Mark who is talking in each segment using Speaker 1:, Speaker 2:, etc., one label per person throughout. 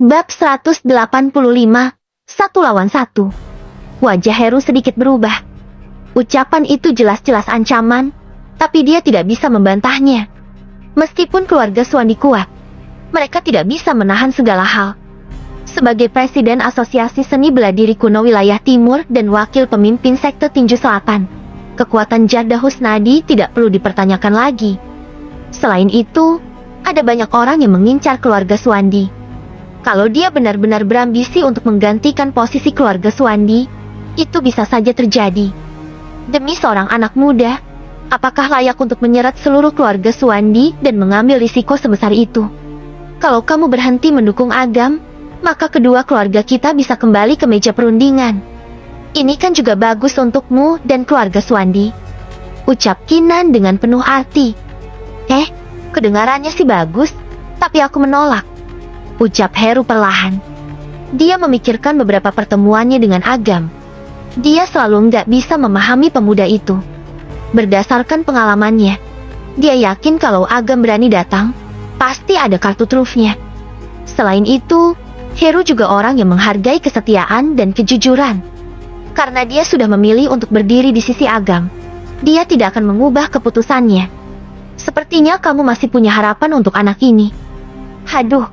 Speaker 1: Bab 185, Satu lawan satu. Wajah Heru sedikit berubah. Ucapan itu jelas-jelas ancaman, tapi dia tidak bisa membantahnya. Meskipun keluarga Suandi kuat, mereka tidak bisa menahan segala hal. Sebagai Presiden Asosiasi Seni Bela Diri Kuno Wilayah Timur dan Wakil Pemimpin Sekte Tinju Selatan, kekuatan Jarda Husnadi tidak perlu dipertanyakan lagi. Selain itu, ada banyak orang yang mengincar keluarga Suandi. Kalau dia benar-benar berambisi untuk menggantikan posisi keluarga Suandi, itu bisa saja terjadi. Demi seorang anak muda, apakah layak untuk menyeret seluruh keluarga Suandi dan mengambil risiko sebesar itu? Kalau kamu berhenti mendukung Agam, maka kedua keluarga kita bisa kembali ke meja perundingan. Ini kan juga bagus untukmu dan keluarga Suandi, ucap Kinan dengan penuh arti. Kedengarannya sih bagus, tapi aku menolak, ucap Heru perlahan. Dia memikirkan beberapa pertemuannya dengan Agam. Dia selalu nggak bisa memahami pemuda itu. Berdasarkan pengalamannya, dia yakin kalau Agam berani datang, pasti ada kartu trufnya. Selain itu, Heru juga orang yang menghargai kesetiaan dan kejujuran. Karena dia sudah memilih untuk berdiri di sisi Agam, dia tidak akan mengubah keputusannya. Sepertinya kamu masih punya harapan untuk anak ini. Haduh,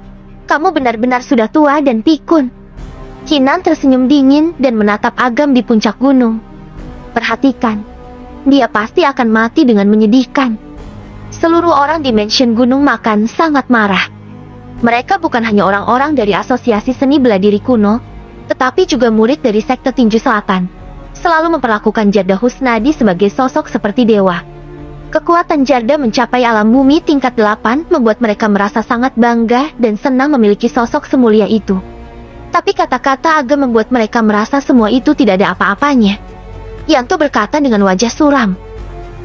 Speaker 1: kamu benar-benar sudah tua dan pikun. Kinan tersenyum dingin dan menatap Agam di puncak gunung. Perhatikan, dia pasti akan mati dengan menyedihkan. Seluruh orang di Mansion Gunung Makan sangat marah. Mereka bukan hanya orang-orang dari Asosiasi Seni Bela Diri Kuno, tetapi juga murid dari Sekte Tinju Selatan. Selalu memperlakukan Jarda Husnadi sebagai sosok seperti dewa. Kekuatan Jarda mencapai alam bumi tingkat 8 membuat mereka merasa sangat bangga dan senang memiliki sosok semulia itu. Tapi kata-kata Agam membuat mereka merasa semua itu tidak ada apa-apanya. Yanto berkata dengan wajah suram.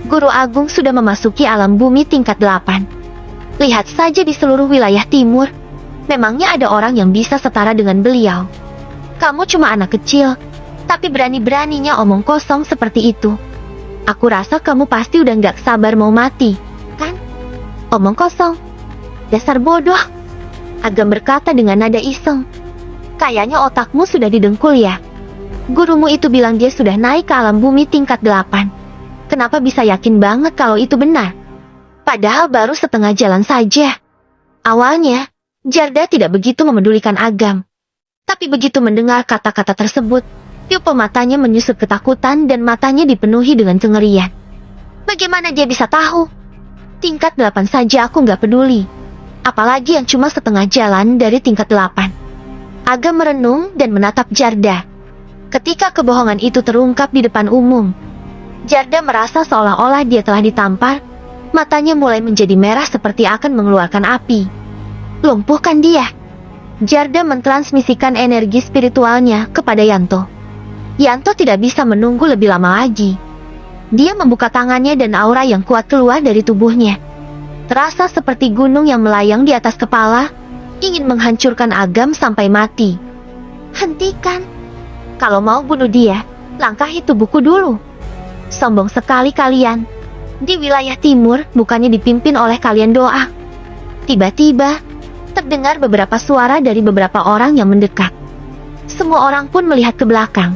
Speaker 1: Guru Agung sudah memasuki alam bumi tingkat 8. Lihat saja di seluruh wilayah timur, memangnya ada orang yang bisa setara dengan beliau. Kamu cuma anak kecil, tapi berani-beraninya omong kosong seperti itu. Aku rasa kamu pasti udah nggak sabar mau mati, kan? Omong kosong. Dasar bodoh. Agam berkata dengan nada iseng. Kayaknya otakmu sudah didengkul ya. Gurumu itu bilang dia sudah naik ke alam bumi tingkat 8. Kenapa bisa yakin banget kalau itu benar? Padahal baru setengah jalan saja. Awalnya, Jarda tidak begitu memedulikan Agam. Tapi begitu mendengar kata-kata tersebut, pupil matanya menyusut ketakutan dan matanya dipenuhi dengan kengerian. Bagaimana dia bisa tahu? Tingkat 8 saja aku nggak peduli. Apalagi yang cuma setengah jalan dari tingkat 8. Agam merenung dan menatap Jarda. Ketika kebohongan itu terungkap di depan umum, Jarda merasa seolah-olah dia telah ditampar. Matanya mulai menjadi merah seperti akan mengeluarkan api. Lumpuhkan dia. Jarda mentransmisikan energi spiritualnya kepada Yanto. Yanto tidak bisa menunggu lebih lama lagi. Dia membuka tangannya dan aura yang kuat keluar dari tubuhnya. Terasa seperti gunung yang melayang di atas kepala, ingin menghancurkan Agam sampai mati. Hentikan. Kalau mau bunuh dia, langkahi tubuhku dulu. Sombong sekali kalian. Di wilayah timur bukannya dipimpin oleh kalian doa. Tiba-tiba, terdengar beberapa suara dari beberapa orang yang mendekat. Semua orang pun melihat ke belakang.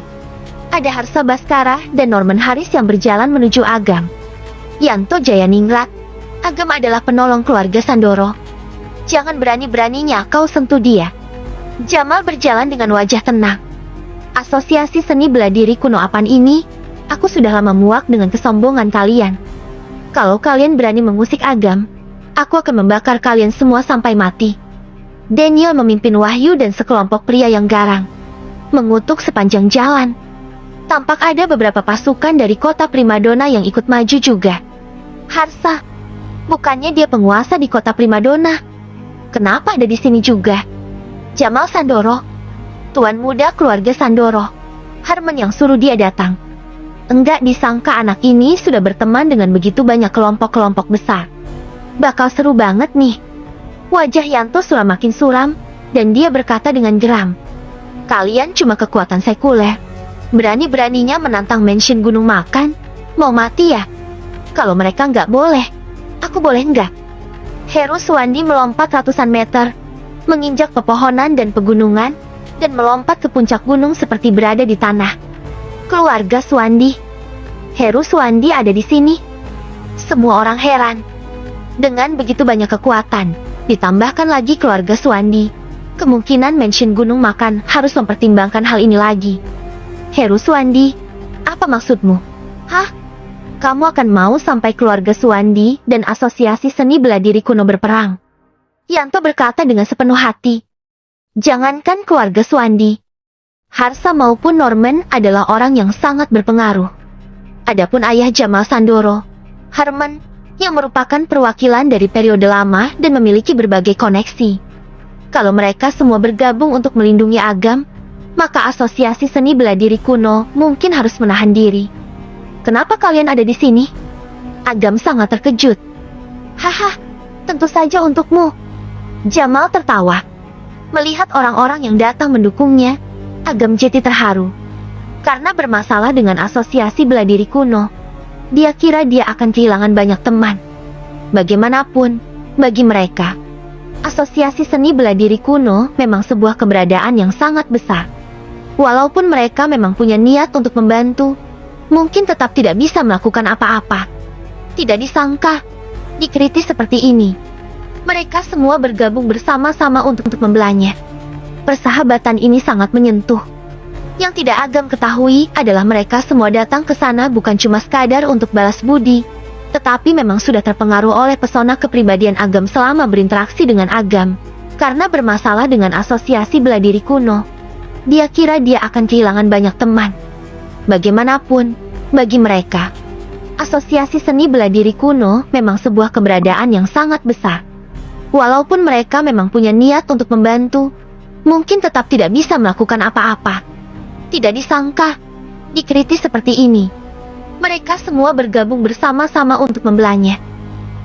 Speaker 1: Ada Harsa Baskara dan Norman Haris yang berjalan menuju Agam. Yanto Jayaningrat, Agam adalah penolong keluarga Sandoro. Jangan berani-beraninya kau sentuh dia. Jamal berjalan dengan wajah tenang. Asosiasi Seni Bela Diri Kuno Apan ini, aku sudah lama muak dengan kesombongan kalian. Kalau kalian berani mengusik Agam, aku akan membakar kalian semua sampai mati. Daniel memimpin Wahyu dan sekelompok pria yang garang, mengutuk sepanjang jalan. Tampak ada beberapa pasukan dari kota Primadona yang ikut maju juga. Harsa, bukannya dia penguasa di kota Primadona? Kenapa ada di sini juga? Jamal Sandoro, tuan muda keluarga Sandoro. Harman yang suruh dia datang. Enggak disangka anak ini sudah berteman dengan begitu banyak kelompok-kelompok besar. Bakal seru banget nih. Wajah Yanto sudah makin suram, dan dia berkata dengan geram. Kalian cuma kekuatan sekuler. Berani-beraninya menantang Mansion Gunung Makan? Mau mati ya? Kalau mereka nggak boleh, aku boleh nggak? Heru Suandi melompat ratusan meter. menginjak pepohonan dan pegunungan, dan melompat ke puncak gunung seperti berada di tanah. Keluarga Suandi. Heru Suandi ada di sini. Semua orang heran. Dengan begitu banyak kekuatan, ditambahkan lagi keluarga Suandi, kemungkinan Mansion Gunung Makan harus mempertimbangkan hal ini lagi. Heru Suandi, apa maksudmu? Hah? Kamu akan mau sampai keluarga Suandi dan Asosiasi Seni Bela Diri Kuno berperang? Yanto berkata dengan sepenuh hati. Jangankan keluarga Suandi, Harsa maupun Norman adalah orang yang sangat berpengaruh. Adapun ayah Jamal Sandoro, Herman, yang merupakan perwakilan dari periode lama dan memiliki berbagai koneksi. Kalau mereka semua bergabung untuk melindungi Agam, maka Asosiasi Seni Bela Diri Kuno mungkin harus menahan diri. Kenapa kalian ada di sini? Agam sangat terkejut. Haha, tentu saja untukmu. Jamal tertawa. Melihat orang-orang yang datang mendukungnya, Agam jadi terharu. Karena bermasalah dengan Asosiasi Bela Diri Kuno, dia kira dia akan kehilangan banyak teman. Bagaimanapun, bagi mereka, Asosiasi Seni Bela Diri Kuno memang sebuah keberadaan yang sangat besar. Walaupun mereka memang punya niat untuk membantu, mungkin tetap tidak bisa melakukan apa-apa. Tidak disangka, dikritis seperti ini. Mereka semua bergabung bersama-sama untuk membelanya. Persahabatan ini sangat menyentuh. Yang tidak Agam ketahui adalah mereka semua datang ke sana bukan cuma sekadar untuk balas budi, tetapi memang sudah terpengaruh oleh pesona kepribadian Agam selama berinteraksi dengan Agam. Karena bermasalah dengan Asosiasi Bela Diri Kuno, dia kira dia akan kehilangan banyak teman. Bagaimanapun, bagi mereka, Asosiasi Seni Bela Diri Kuno memang sebuah keberadaan yang sangat besar. Walaupun mereka memang punya niat untuk membantu, mungkin tetap tidak bisa melakukan apa-apa. Tidak disangka, dikritis seperti ini. Mereka semua bergabung bersama-sama untuk membelanya.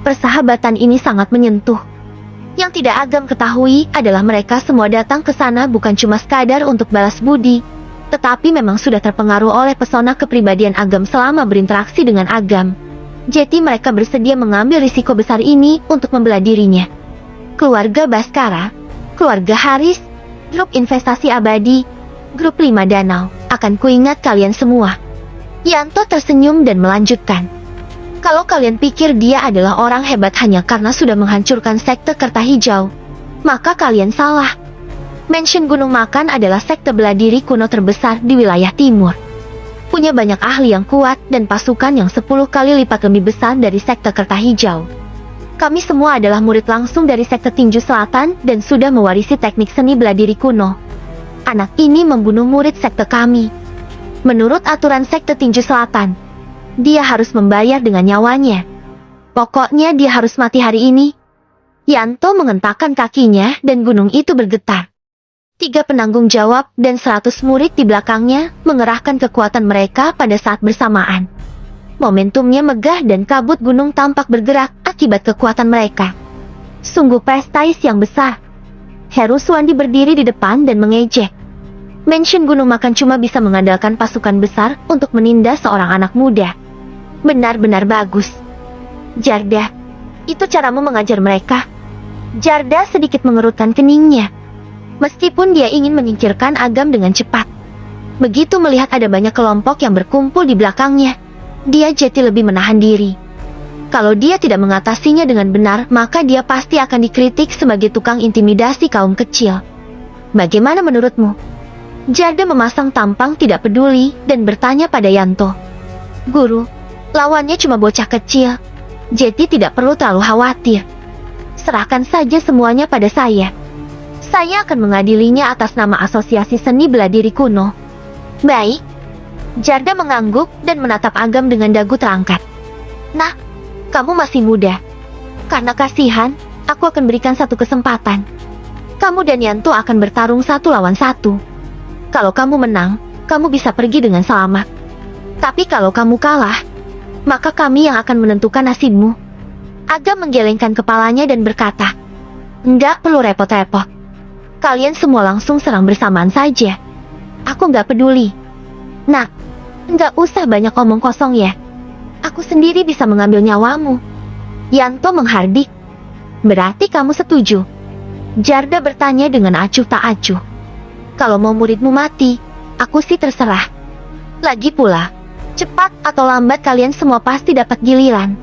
Speaker 1: Persahabatan ini sangat menyentuh. Yang tidak Agam ketahui adalah mereka semua datang ke sana bukan cuma sekadar untuk balas budi, tetapi memang sudah terpengaruh oleh pesona kepribadian Agam selama berinteraksi dengan Agam. Jadi mereka bersedia mengambil risiko besar ini untuk membela dirinya. Keluarga Baskara, keluarga Haris, grup investasi abadi, grup 5 Danau, akan kuingat kalian semua. Yanto tersenyum dan melanjutkan. Kalau kalian pikir dia adalah orang hebat hanya karena sudah menghancurkan sekte Kerta Hijau, maka kalian salah. Mansion Gunung Makan adalah sekte bela diri kuno terbesar di wilayah timur. Punya banyak ahli yang kuat dan pasukan yang 10 kali lipat lebih besar dari sekte Kerta Hijau. Kami semua adalah murid langsung dari sekte Tinju Selatan dan sudah mewarisi teknik seni bela diri kuno. Anak ini membunuh murid sekte kami. Menurut aturan sekte Tinju Selatan, dia harus membayar dengan nyawanya. Pokoknya dia harus mati hari ini. Yanto mengentakkan kakinya dan gunung itu bergetar. 3 penanggung jawab dan 100 murid di belakangnya mengerahkan kekuatan mereka pada saat bersamaan. Momentumnya megah dan kabut gunung tampak bergerak akibat kekuatan mereka. Sungguh prestais yang besar. Heru Suandi berdiri di depan dan mengejek. Mansion Gunung Makan cuma bisa mengandalkan pasukan besar untuk menindas seorang anak muda. Benar-benar bagus. Jarda, itu caramu mengajar mereka? Jarda sedikit mengerutkan keningnya. Meskipun dia ingin menyingkirkan Agam dengan cepat. Begitu melihat ada banyak kelompok yang berkumpul di belakangnya, dia jadi lebih menahan diri. Kalau dia tidak mengatasinya dengan benar, maka dia pasti akan dikritik sebagai tukang intimidasi kaum kecil. Bagaimana menurutmu? Jarda memasang tampang tidak peduli dan bertanya pada Yanto. Guru, lawannya cuma bocah kecil, jadi tidak perlu terlalu khawatir. Serahkan saja semuanya pada saya. Saya akan mengadilinya atas nama Asosiasi Seni Bela Diri Kuno. Baik. Jarda mengangguk dan menatap Agam dengan dagu terangkat. Nah, kamu masih muda. Karena kasihan, aku akan berikan satu kesempatan. Kamu dan Yanto akan bertarung 1 lawan 1. Kalau kamu menang, kamu bisa pergi dengan selamat. Tapi kalau kamu kalah, maka kami yang akan menentukan nasibmu. Agam menggelengkan kepalanya dan berkata, enggak perlu repot-repot. Kalian semua langsung serang bersamaan saja. Aku nggak peduli. Nah, nggak usah banyak omong kosong ya. Aku sendiri bisa mengambil nyawamu. Yanto menghardik. Berarti kamu setuju? Jarda bertanya dengan acuh tak acuh. Kalau mau muridmu mati, aku sih terserah. Lagi pula, cepat atau lambat kalian semua pasti dapat giliran.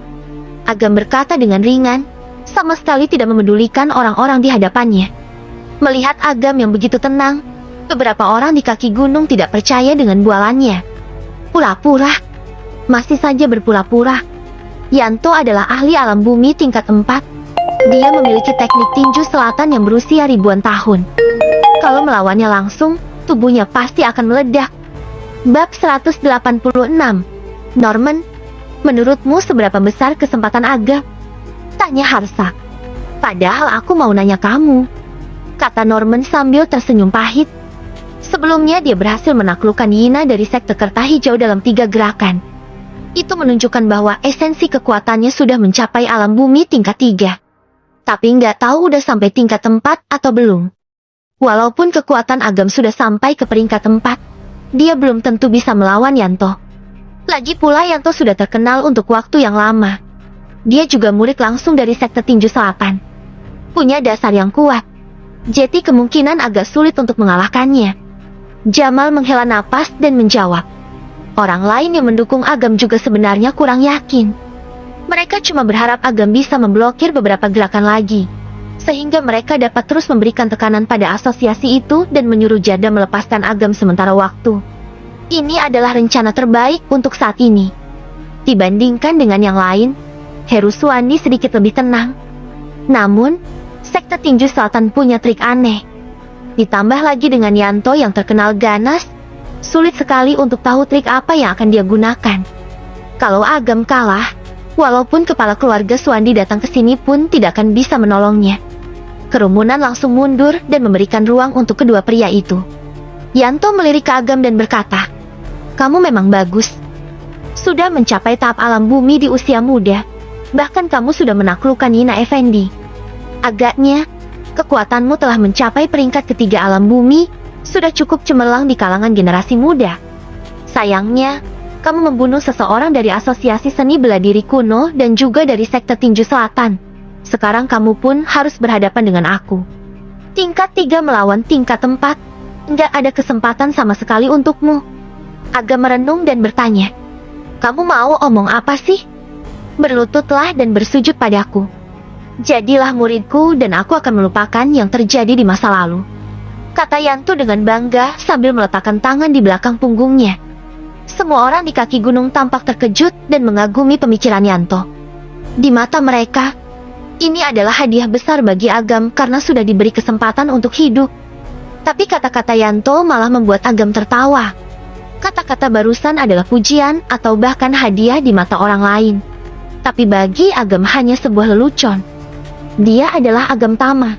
Speaker 1: Agam berkata dengan ringan, sama sekali tidak memedulikan orang-orang di hadapannya. Melihat Agam yang begitu tenang, beberapa orang di kaki gunung tidak percaya dengan bualannya. Pura-pura, masih saja berpura-pura. Yanto adalah ahli alam bumi tingkat 4. Dia memiliki teknik tinju selatan yang berusia ribuan tahun. Kalau melawannya langsung, tubuhnya pasti akan meledak. Bab 186. Norman, menurutmu seberapa besar kesempatan Agam? Tanya Harsa. Padahal aku mau nanya kamu, kata Norman sambil tersenyum pahit. Sebelumnya dia berhasil menaklukkan Yina dari sekte Kerta Hijau dalam 3 gerakan. Itu menunjukkan bahwa esensi kekuatannya sudah mencapai alam bumi tingkat 3. Tapi nggak tahu udah sampai tingkat 4 atau belum. Walaupun kekuatan Agam sudah sampai ke peringkat 4, dia belum tentu bisa melawan Yanto. Lagi pula Yanto sudah terkenal untuk waktu yang lama. Dia juga murid langsung dari sekte tinju selatan. Punya dasar yang kuat. Jadi kemungkinan agak sulit untuk mengalahkannya. Jamal menghela napas dan menjawab. Orang lain yang mendukung Agam juga sebenarnya kurang yakin. Mereka cuma berharap Agam bisa memblokir beberapa gerakan lagi, sehingga mereka dapat terus memberikan tekanan pada asosiasi itu dan menyuruh Jarda melepaskan Agam sementara waktu. Ini adalah rencana terbaik untuk saat ini. Dibandingkan dengan yang lain, Heru Suwandi sedikit lebih tenang. Namun, sekte tinju selatan punya trik aneh. Ditambah lagi dengan Yanto yang terkenal ganas, sulit sekali untuk tahu trik apa yang akan dia gunakan. Kalau Agam kalah, walaupun kepala keluarga Suwandi datang ke sini pun tidak akan bisa menolongnya. Kerumunan langsung mundur dan memberikan ruang untuk kedua pria itu. Yanto melirik ke Agam dan berkata, "Kamu memang bagus. Sudah mencapai tahap alam bumi di usia muda. Bahkan kamu sudah menaklukkan Yina Effendi. Agaknya, kekuatanmu telah mencapai peringkat ketiga alam bumi, sudah cukup cemerlang di kalangan generasi muda. Sayangnya, kamu membunuh seseorang dari asosiasi seni bela diri kuno dan juga dari sekte tinju selatan. Sekarang kamu pun harus berhadapan dengan aku. Tingkat 3 melawan tingkat 4. Nggak ada kesempatan sama sekali untukmu." Agam merenung dan bertanya, "Kamu mau omong apa sih?" "Berlututlah dan bersujud padaku. Jadilah muridku dan aku akan melupakan yang terjadi di masa lalu," kata Yanto dengan bangga sambil meletakkan tangan di belakang punggungnya. Semua orang di kaki gunung tampak terkejut dan mengagumi pemikiran Yanto. Di mata mereka, ini adalah hadiah besar bagi Agam karena sudah diberi kesempatan untuk hidup. Tapi kata-kata Yanto malah membuat Agam tertawa. Kata-kata barusan adalah pujian atau bahkan hadiah di mata orang lain. Tapi bagi Agam hanya sebuah lelucon. Dia adalah Agam Tama,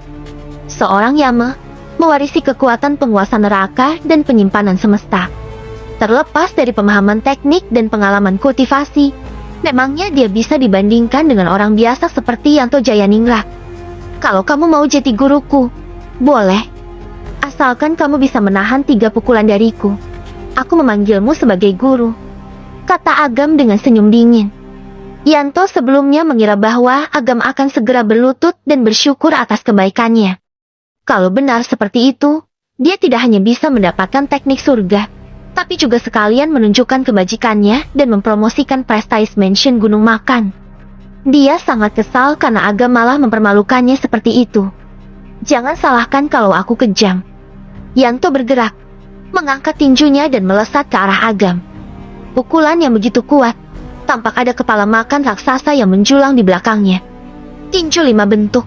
Speaker 1: seorang Yama, mewarisi kekuatan penguasa neraka dan penyimpanan semesta. Terlepas dari pemahaman teknik dan pengalaman kultivasi, memangnya dia bisa dibandingkan dengan orang biasa seperti Yanto Jayaningrat. Kalau kamu mau jadi guruku, boleh. Asalkan kamu bisa menahan 3 pukulan dariku. Aku memanggilmu sebagai guru, kata Agam dengan senyum dingin. Yanto sebelumnya mengira bahwa Agam akan segera berlutut dan bersyukur atas kebaikannya. Kalau benar seperti itu, dia tidak hanya bisa mendapatkan teknik surga, tapi juga sekalian menunjukkan kebajikannya dan mempromosikan Prestige Mansion Gunung Makan. Dia sangat kesal karena Agam malah mempermalukannya seperti itu. Jangan salahkan kalau aku kejam. Yanto bergerak, mengangkat tinjunya dan melesat ke arah Agam. Pukulan yang begitu kuat, tampak ada kepala makan raksasa yang menjulang di belakangnya. Tinju 5 bentuk.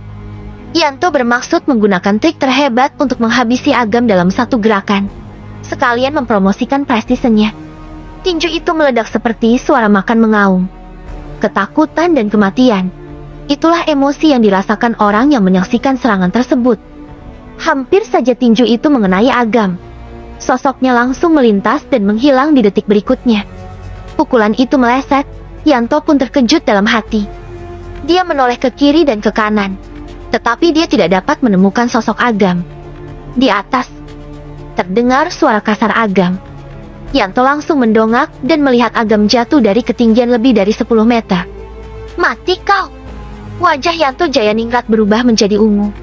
Speaker 1: Yanto bermaksud menggunakan trik terhebat untuk menghabisi Agam dalam satu gerakan, sekalian mempromosikan prestisenya. Tinju itu meledak seperti suara makan mengaum. Ketakutan dan kematian. Itulah emosi yang dirasakan orang yang menyaksikan serangan tersebut. Hampir saja tinju itu mengenai Agam. Sosoknya langsung melintas dan menghilang di detik berikutnya. Pukulan itu meleset, Yanto pun terkejut dalam hati. Dia menoleh ke kiri dan ke kanan, tetapi dia tidak dapat menemukan sosok Agam. Di atas, terdengar suara kasar Agam. Yanto langsung mendongak dan melihat Agam jatuh dari ketinggian lebih dari 10 meter. "Mati kau!" Wajah Yanto Jayaningrat berubah menjadi ungu.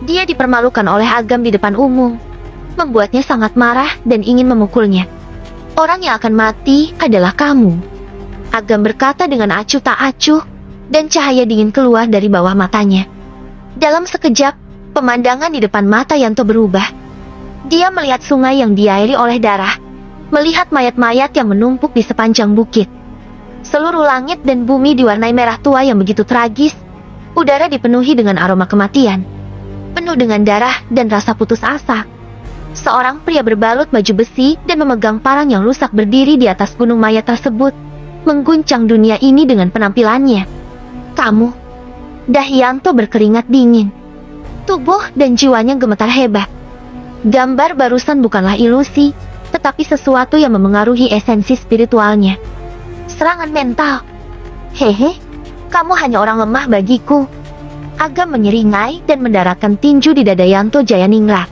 Speaker 1: Dia dipermalukan oleh Agam di depan umum, membuatnya sangat marah dan ingin memukulnya. Orang yang akan mati adalah kamu. Agam berkata dengan acuh tak acuh, dan cahaya dingin keluar dari bawah matanya. Dalam sekejap, pemandangan di depan mata Yanto berubah. Dia melihat sungai yang diairi oleh darah, melihat mayat-mayat yang menumpuk di sepanjang bukit. Seluruh langit dan bumi diwarnai merah tua yang begitu tragis. Udara dipenuhi dengan aroma kematian, penuh dengan darah dan rasa putus asa. Seorang pria berbalut baju besi dan memegang parang yang rusak berdiri di atas gunung mayat tersebut, mengguncang dunia ini dengan penampilannya. Kamu, Dahyanto berkeringat dingin. Tubuh dan jiwanya gemetar hebat. Gambar barusan bukanlah ilusi, tetapi sesuatu yang memengaruhi esensi spiritualnya. Serangan mental. Hehe, kamu hanya orang lemah bagiku. Agam menyeringai dan mendaratkan tinju di dada Yanto Jayaningrat.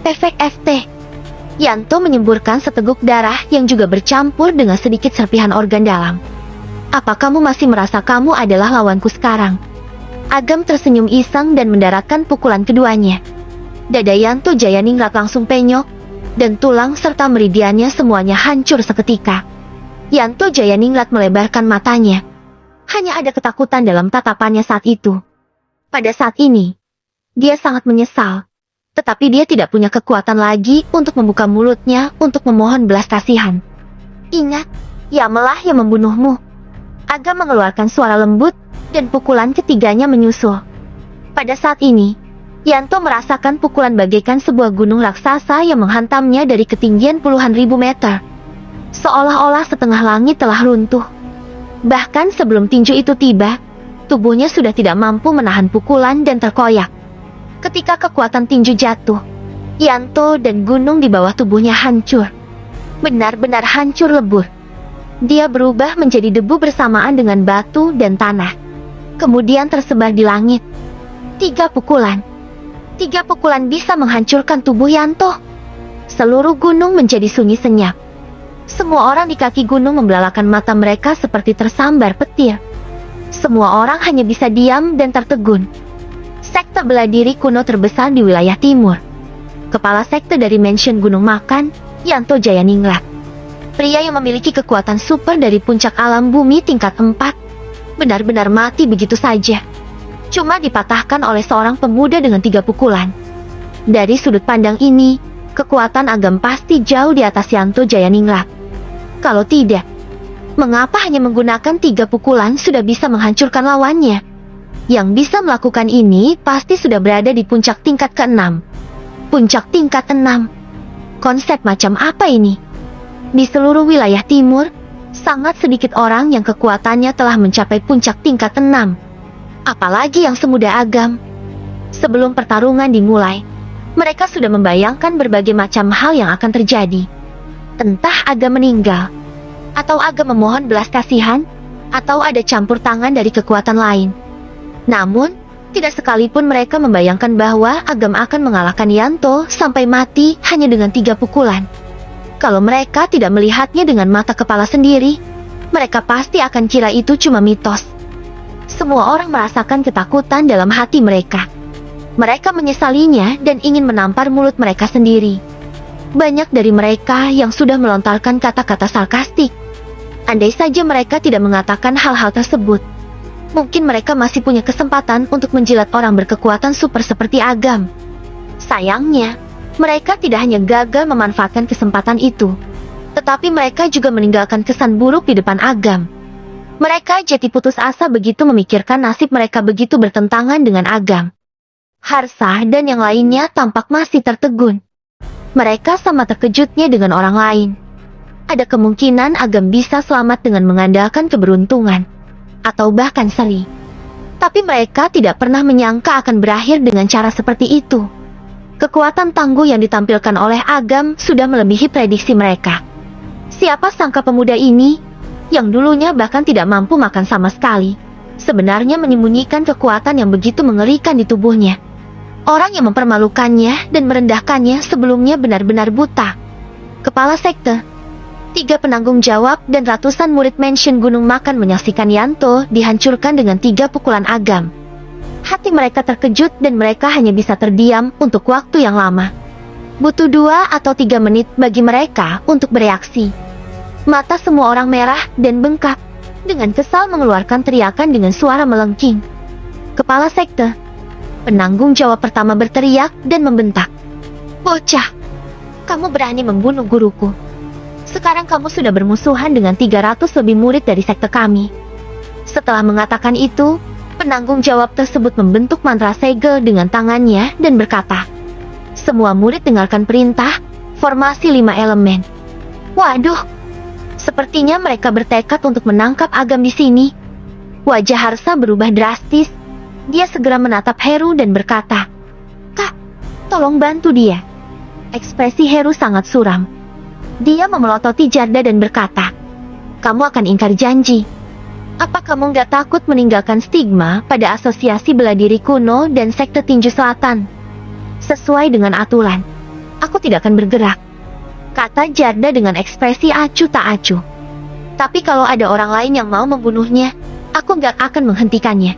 Speaker 1: Efek FT. Yanto menyemburkan seteguk darah yang juga bercampur dengan sedikit serpihan organ dalam. Apa kamu masih merasa kamu adalah lawanku sekarang? Agam tersenyum iseng dan mendaratkan pukulan keduanya. Dada Yanto Jayaningrat langsung penyok, dan tulang serta meridiannya semuanya hancur seketika. Yanto Jayaningrat melebarkan matanya. Hanya ada ketakutan dalam tatapannya saat itu. Pada saat ini, dia sangat menyesal. Tetapi dia tidak punya kekuatan lagi untuk membuka mulutnya untuk memohon belas kasihan. Ingat, Yamelah yang membunuhmu. Agam mengeluarkan suara lembut, dan pukulan ketiganya menyusul. Pada saat ini, Yanto merasakan pukulan bagaikan sebuah gunung raksasa yang menghantamnya dari ketinggian puluhan ribu meter. Seolah-olah setengah langit telah runtuh. Bahkan sebelum tinju itu tiba, tubuhnya sudah tidak mampu menahan pukulan dan terkoyak. Ketika kekuatan tinju jatuh, Yanto dan gunung di bawah tubuhnya hancur. Benar-benar hancur lebur. Dia berubah menjadi debu bersamaan dengan batu dan tanah. Kemudian tersebar di langit. 3 pukulan. 3 pukulan bisa menghancurkan tubuh Yanto. Seluruh gunung menjadi sunyi senyap. Semua orang di kaki gunung membelalakan mata mereka seperti tersambar petir. Semua orang hanya bisa diam dan tertegun. Sekte bela diri kuno terbesar di wilayah timur. Kepala sekte dari Mansion Gunung Makan, Yanto Jayaningrat. Pria yang memiliki kekuatan super dari puncak alam bumi tingkat 4, benar-benar mati begitu saja. Cuma dipatahkan oleh seorang pemuda dengan 3 pukulan. Dari sudut pandang ini, kekuatan Agam pasti jauh di atas Yanto Jayaningrat. Kalau tidak, mengapa hanya menggunakan 3 pukulan sudah bisa menghancurkan lawannya? Yang bisa melakukan ini pasti sudah berada di puncak tingkat ke-6. Puncak tingkat 6. Konsep macam apa ini? Di seluruh wilayah timur, sangat sedikit orang yang kekuatannya telah mencapai puncak tingkat 6. Apalagi yang semuda Agam. Sebelum pertarungan dimulai, mereka sudah membayangkan berbagai macam hal yang akan terjadi. Entah Agam meninggal, atau Agam memohon belas kasihan, atau ada campur tangan dari kekuatan lain. Namun, tidak sekalipun mereka membayangkan bahwa Agam akan mengalahkan Yanto sampai mati hanya dengan 3 pukulan. Kalau mereka tidak melihatnya dengan mata kepala sendiri, mereka pasti akan kira itu cuma mitos. Semua orang merasakan ketakutan dalam hati mereka. Mereka menyesalinya dan ingin menampar mulut mereka sendiri. Banyak dari mereka yang sudah melontarkan kata-kata sarkastik. Andai saja mereka tidak mengatakan hal-hal tersebut, mungkin mereka masih punya kesempatan untuk menjilat orang berkekuatan super seperti Agam. Sayangnya, mereka tidak hanya gagal memanfaatkan kesempatan itu, tetapi mereka juga meninggalkan kesan buruk di depan Agam. Mereka jadi putus asa begitu memikirkan nasib mereka begitu bertentangan dengan Agam. Harsa dan yang lainnya tampak masih tertegun. Mereka sama terkejutnya dengan orang lain. Ada kemungkinan Agam bisa selamat dengan mengandalkan keberuntungan, atau bahkan seri. Tapi mereka tidak pernah menyangka akan berakhir dengan cara seperti itu. Kekuatan tangguh yang ditampilkan oleh Agam sudah melebihi prediksi mereka. Siapa sangka pemuda ini, yang dulunya bahkan tidak mampu makan sama sekali, sebenarnya menyembunyikan kekuatan yang begitu mengerikan di tubuhnya. Orang yang mempermalukannya dan merendahkannya sebelumnya benar-benar buta. Kepala sekte, 3 penanggung jawab dan ratusan murid Mansion Gunung Makan menyaksikan Yanto dihancurkan dengan 3 pukulan Agam. Hati mereka terkejut dan mereka hanya bisa terdiam untuk waktu yang lama. Butuh 2 atau 3 menit bagi mereka untuk bereaksi. Mata semua orang merah dan bengkak. Dengan kesal mengeluarkan teriakan dengan suara melengking. Kepala sekte, penanggung jawab pertama berteriak dan membentak. Bocah, kamu berani membunuh guruku. Sekarang kamu sudah bermusuhan dengan 300 lebih murid dari sekte kami. Setelah mengatakan itu, penanggung jawab tersebut membentuk mantra segel dengan tangannya dan berkata, semua murid dengarkan perintah, formasi 5 elemen. Waduh, sepertinya mereka bertekad untuk menangkap Agam di sini. Wajah Harsa berubah drastis. Dia segera menatap Heru dan berkata, Kak, tolong bantu dia. Ekspresi Heru sangat suram. Dia memelototi Jarda dan berkata, kamu akan ingkar janji. Apa kamu gak takut meninggalkan stigma pada asosiasi bela diri kuno dan sekte tinju selatan? Sesuai dengan aturan, aku tidak akan bergerak, kata Jarda dengan ekspresi acuh tak acuh. Tapi kalau ada orang lain yang mau membunuhnya, aku gak akan menghentikannya.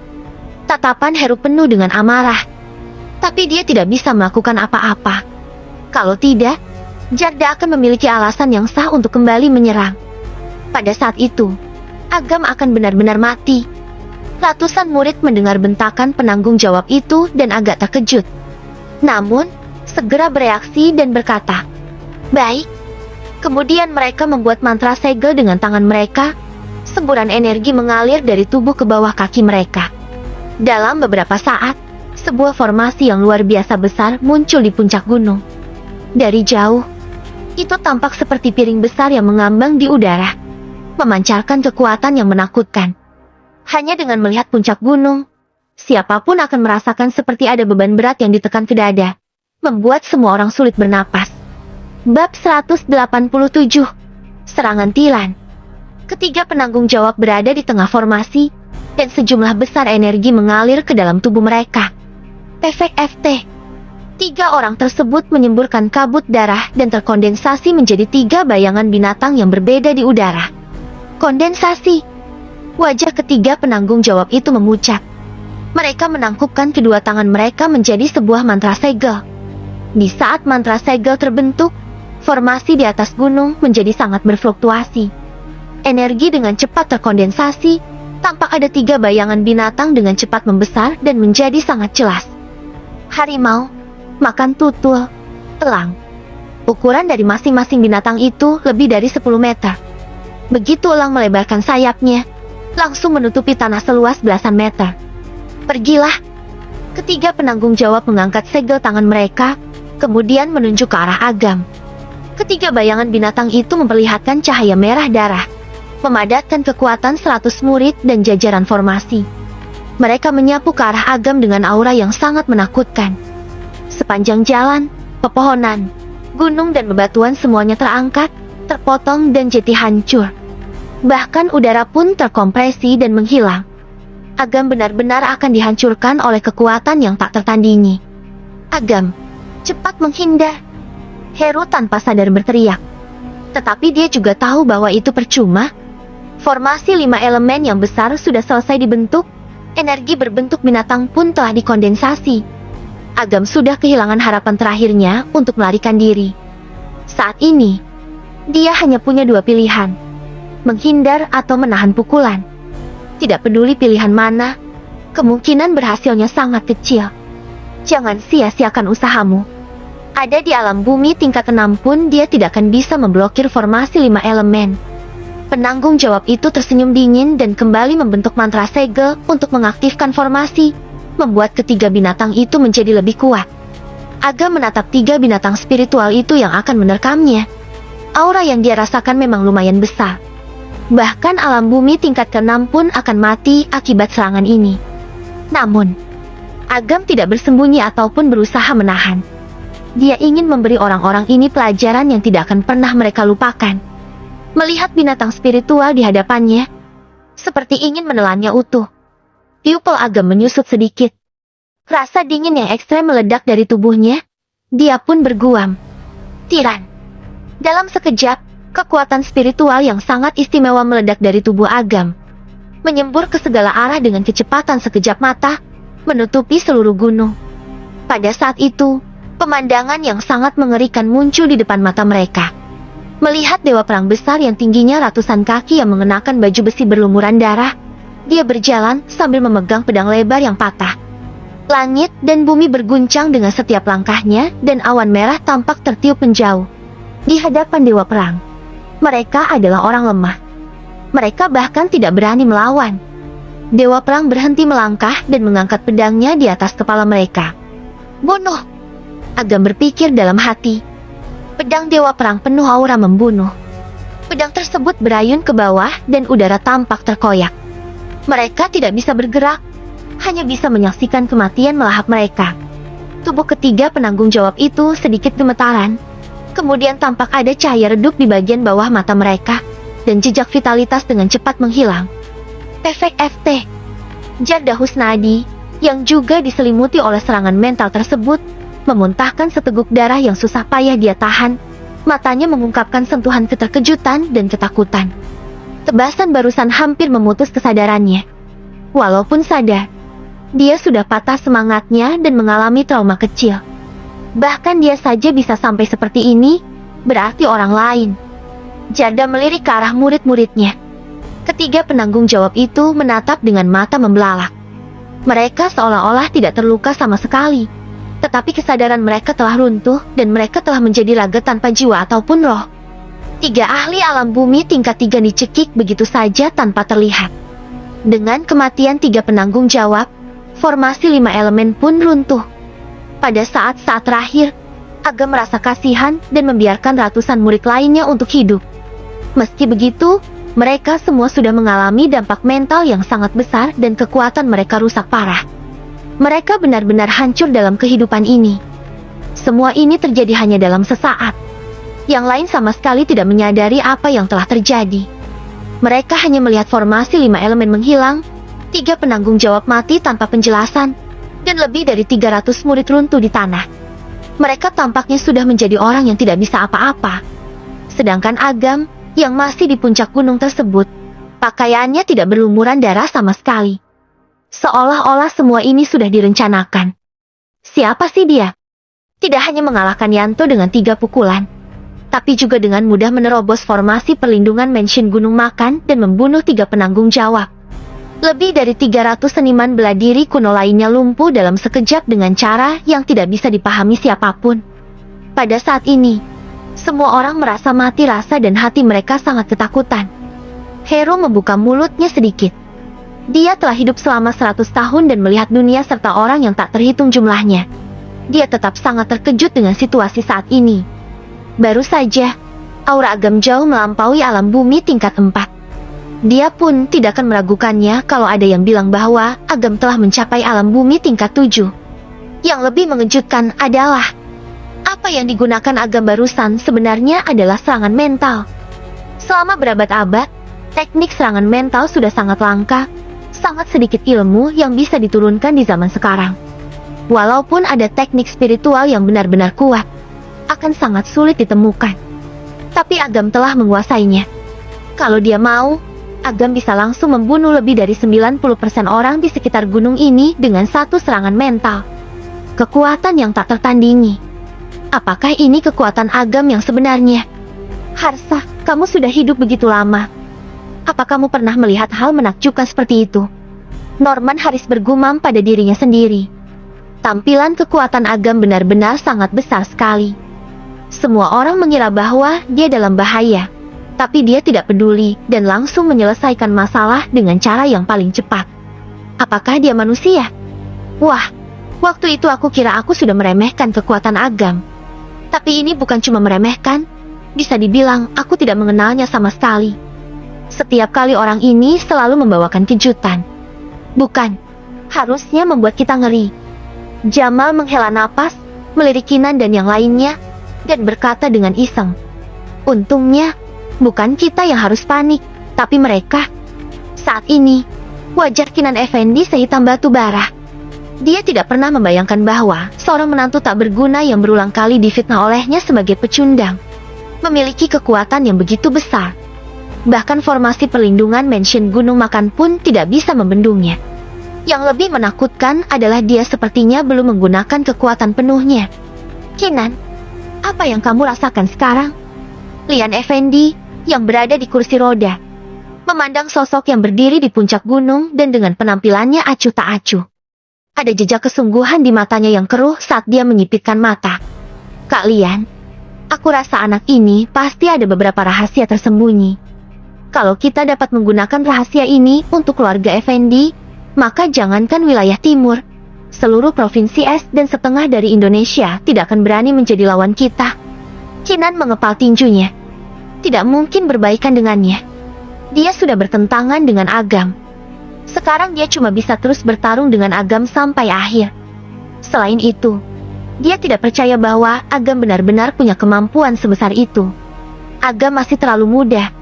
Speaker 1: Tatapan Heru penuh dengan amarah. Tapi dia tidak bisa melakukan apa-apa. Kalau tidak, Jarda akan memiliki alasan yang sah untuk kembali menyerang. Pada saat itu, Agam akan benar-benar mati. Ratusan murid mendengar bentakan penanggung jawab itu dan agak terkejut. Namun, segera bereaksi dan berkata, baik. Kemudian mereka membuat mantra segel dengan tangan mereka. Semburan energi mengalir dari tubuh ke bawah kaki mereka. Dalam beberapa saat, sebuah formasi yang luar biasa besar muncul di puncak gunung. Dari jauh, itu tampak seperti piring besar yang mengambang di udara, memancarkan kekuatan yang menakutkan. Hanya dengan melihat puncak gunung, siapapun akan merasakan seperti ada beban berat yang ditekan ke dada, membuat semua orang sulit bernapas. Bab 187, Serangan Tilan. Ketiga penanggung jawab berada di tengah formasi, dan sejumlah besar energi mengalir ke dalam tubuh mereka. Efek FT. 3 orang tersebut menyemburkan kabut darah dan terkondensasi menjadi 3 bayangan binatang yang berbeda di udara. Kondensasi. Wajah ketiga penanggung jawab itu memucat. Mereka menangkupkan kedua tangan mereka menjadi sebuah mantra segel. Di saat mantra segel terbentuk, formasi di atas gunung menjadi sangat berfluktuasi. Energi dengan cepat terkondensasi, tampak ada 3 bayangan binatang dengan cepat membesar dan menjadi sangat jelas. Harimau, makan tutul, elang. Ukuran dari masing-masing binatang itu lebih dari 10 meter. Begitu elang melebarkan sayapnya, langsung menutupi tanah seluas belasan meter. Pergilah. Ketiga penanggung jawab mengangkat segel tangan mereka, kemudian menunjuk ke arah Agam. Ketiga bayangan binatang itu memperlihatkan cahaya merah darah, memadatkan kekuatan 100 murid dan jajaran formasi. Mereka menyapu ke arah Agam dengan aura yang sangat menakutkan. Sepanjang jalan, pepohonan, gunung dan bebatuan semuanya terangkat, terpotong dan jadi hancur. Bahkan udara pun terkompresi dan menghilang. Agam benar-benar akan dihancurkan oleh kekuatan yang tak tertandingi. Agam, cepat menghindar. Heru tanpa sadar berteriak. Tetapi dia juga tahu bahwa itu percuma. Formasi 5 elemen yang besar sudah selesai dibentuk. Energi berbentuk binatang pun telah dikondensasi. Agam sudah kehilangan harapan terakhirnya untuk melarikan diri. Saat ini, dia hanya punya 2 pilihan. Menghindar atau menahan pukulan. Tidak peduli pilihan mana, kemungkinan berhasilnya sangat kecil. Jangan sia-siakan usahamu. Ada di alam bumi tingkat 6 pun dia tidak akan bisa memblokir formasi 5 elemen. Penanggung jawab itu tersenyum dingin dan kembali membentuk mantra segel untuk mengaktifkan formasi, membuat ketiga binatang itu menjadi lebih kuat. Agam menatap 3 binatang spiritual itu yang akan menerkamnya. Aura yang dia rasakan memang lumayan besar. Bahkan alam bumi tingkat ke-6 pun akan mati akibat serangan ini. Namun, Agam tidak bersembunyi ataupun berusaha menahan. Dia ingin memberi orang-orang ini pelajaran yang tidak akan pernah mereka lupakan. Melihat binatang spiritual di hadapannya, seperti ingin menelannya utuh. Pupil Agam menyusut sedikit. Rasa dingin yang ekstrem meledak dari tubuhnya. Dia pun berguam. Tiran. Dalam sekejap, kekuatan spiritual yang sangat istimewa meledak dari tubuh Agam. Menyembur ke segala arah dengan kecepatan sekejap mata. menutupi seluruh gunung. Pada saat itu, pemandangan yang sangat mengerikan muncul di depan mata mereka. Melihat dewa perang besar yang tingginya ratusan kaki yang mengenakan baju besi berlumuran darah, dia berjalan sambil memegang pedang lebar yang patah. Langit dan bumi berguncang dengan setiap langkahnya dan awan merah tampak tertiup menjauh. Di hadapan dewa perang, mereka adalah orang lemah. Mereka bahkan tidak berani melawan. Dewa perang berhenti melangkah dan mengangkat pedangnya di atas kepala mereka. Bunuh! Agam berpikir dalam hati. Pedang dewa perang penuh aura membunuh. Pedang tersebut berayun ke bawah dan udara tampak terkoyak. Mereka tidak bisa bergerak, hanya bisa menyaksikan kematian melahap mereka. Tubuh ketiga penanggung jawab itu sedikit gemetaran. Kemudian tampak ada cahaya redup di bagian bawah mata mereka, dan jejak vitalitas dengan cepat menghilang. Efek FT. Jardah Husnadi, yang juga diselimuti oleh serangan mental tersebut, memuntahkan seteguk darah yang susah payah dia tahan. Matanya mengungkapkan sentuhan keterkejutan dan ketakutan. Tebasan barusan hampir memutus kesadarannya. Walaupun sadar, dia sudah patah semangatnya dan mengalami trauma kecil. Bahkan dia saja bisa sampai seperti ini, berarti orang lain. Jardah melirik ke arah murid-muridnya. Ketiga penanggung jawab itu menatap dengan mata membelalak. Mereka seolah-olah tidak terluka sama sekali. Tetapi kesadaran mereka telah runtuh dan mereka telah menjadi raga tanpa jiwa ataupun roh. Tiga ahli alam bumi tingkat 3 dicekik begitu saja tanpa terlihat. Dengan kematian tiga penanggung jawab, formasi 5 elemen pun runtuh. Pada saat-saat terakhir, Agam merasa kasihan dan membiarkan ratusan murid lainnya untuk hidup. Meski begitu, mereka semua sudah mengalami dampak mental yang sangat besar dan kekuatan mereka rusak parah. Mereka benar-benar hancur dalam kehidupan ini. Semua ini terjadi hanya dalam sesaat. Yang lain sama sekali tidak menyadari apa yang telah terjadi. Mereka hanya melihat formasi 5 elemen menghilang, 3 penanggung jawab mati tanpa penjelasan, dan lebih dari 300 murid runtuh di tanah. Mereka tampaknya sudah menjadi orang yang tidak bisa apa-apa. Sedangkan Agam, yang masih di puncak gunung tersebut, pakaiannya tidak berlumuran darah sama sekali. Seolah-olah semua ini sudah direncanakan. Siapa sih dia? Tidak hanya mengalahkan Yanto dengan 3 pukulan, tapi juga dengan mudah menerobos formasi perlindungan Mansion Gunung Makan dan membunuh 3 penanggung jawab. Lebih dari 300 seniman bela diri kuno lainnya lumpuh dalam sekejap dengan cara yang tidak bisa dipahami siapapun. Pada saat ini, semua orang merasa mati rasa dan hati mereka sangat ketakutan. Hero membuka mulutnya sedikit. Dia telah hidup selama 100 tahun dan melihat dunia serta orang yang tak terhitung jumlahnya. Dia tetap sangat terkejut dengan situasi saat ini. Baru saja, aura Agam jauh melampaui alam bumi tingkat 4. Dia pun tidak akan meragukannya kalau ada yang bilang bahwa Agam telah mencapai alam bumi tingkat 7. Yang lebih mengejutkan adalah, apa yang digunakan Agam barusan sebenarnya adalah serangan mental. Selama berabad-abad, teknik serangan mental sudah sangat langka. Sangat sedikit ilmu yang bisa diturunkan di zaman sekarang. Walaupun ada teknik spiritual yang benar-benar kuat, akan sangat sulit ditemukan. Tapi Agam telah menguasainya. Kalau dia mau, Agam bisa langsung membunuh lebih dari 90% orang di sekitar gunung ini dengan satu serangan mental. Kekuatan yang tak tertandingi. Apakah ini kekuatan Agam yang sebenarnya? Harsa, kamu sudah hidup begitu lama. Apa kamu pernah melihat hal menakjubkan seperti itu? Norman Harris bergumam pada dirinya sendiri. Tampilan kekuatan Agam benar-benar sangat besar sekali. Semua orang mengira bahwa dia dalam bahaya. Tapi dia tidak peduli dan langsung menyelesaikan masalah dengan cara yang paling cepat. Apakah dia manusia? Wah, waktu itu aku kira aku sudah meremehkan kekuatan Agam. Tapi ini bukan cuma meremehkan, bisa dibilang aku tidak mengenalnya sama sekali. Setiap kali orang ini selalu membawakan kejutan. Bukan, harusnya membuat kita ngeri. Jamal menghela napas, melirik Kinan dan yang lainnya, dan berkata dengan iseng. Untungnya, bukan kita yang harus panik, tapi mereka. Saat ini, wajah Kinan Effendi sehitam batu bara. Dia tidak pernah membayangkan bahwa seorang menantu tak berguna yang berulang kali difitnah olehnya sebagai pecundang memiliki kekuatan yang begitu besar. Bahkan formasi perlindungan Mansion Gunung Makan pun tidak bisa membendungnya. Yang lebih menakutkan adalah dia sepertinya belum menggunakan kekuatan penuhnya. Kinan, apa yang kamu rasakan sekarang? Lian Effendi, yang berada di kursi roda, memandang sosok yang berdiri di puncak gunung dan dengan penampilannya acuh tak acuh. Ada jejak kesungguhan di matanya yang keruh saat dia menyipitkan mata. Kak Lian, aku rasa anak ini pasti ada beberapa rahasia tersembunyi. Kalau kita dapat menggunakan rahasia ini untuk keluarga Effendi, maka jangankan wilayah timur, seluruh provinsi es dan setengah dari Indonesia tidak akan berani menjadi lawan kita. Kinan mengepal tinjunya. Tidak mungkin berbaikan dengannya. Dia sudah bertentangan dengan Agam. Sekarang dia cuma bisa terus bertarung dengan Agam sampai akhir. Selain itu, dia tidak percaya bahwa Agam benar-benar punya kemampuan sebesar itu. Agam masih terlalu muda.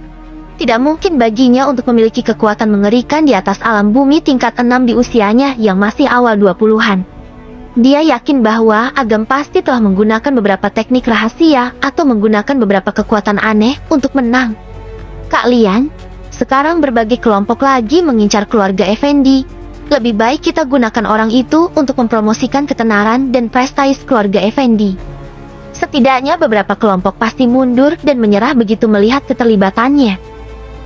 Speaker 1: Tidak mungkin baginya untuk memiliki kekuatan mengerikan di atas alam bumi tingkat 6 di usianya yang masih awal 20-an. Dia yakin bahwa Agam pasti telah menggunakan beberapa teknik rahasia atau menggunakan beberapa kekuatan aneh untuk menang. Kak Lian, sekarang berbagai kelompok lagi mengincar keluarga Effendi. Lebih baik kita gunakan orang itu untuk mempromosikan ketenaran dan prestis keluarga Effendi. Setidaknya beberapa kelompok pasti mundur dan menyerah begitu melihat keterlibatannya.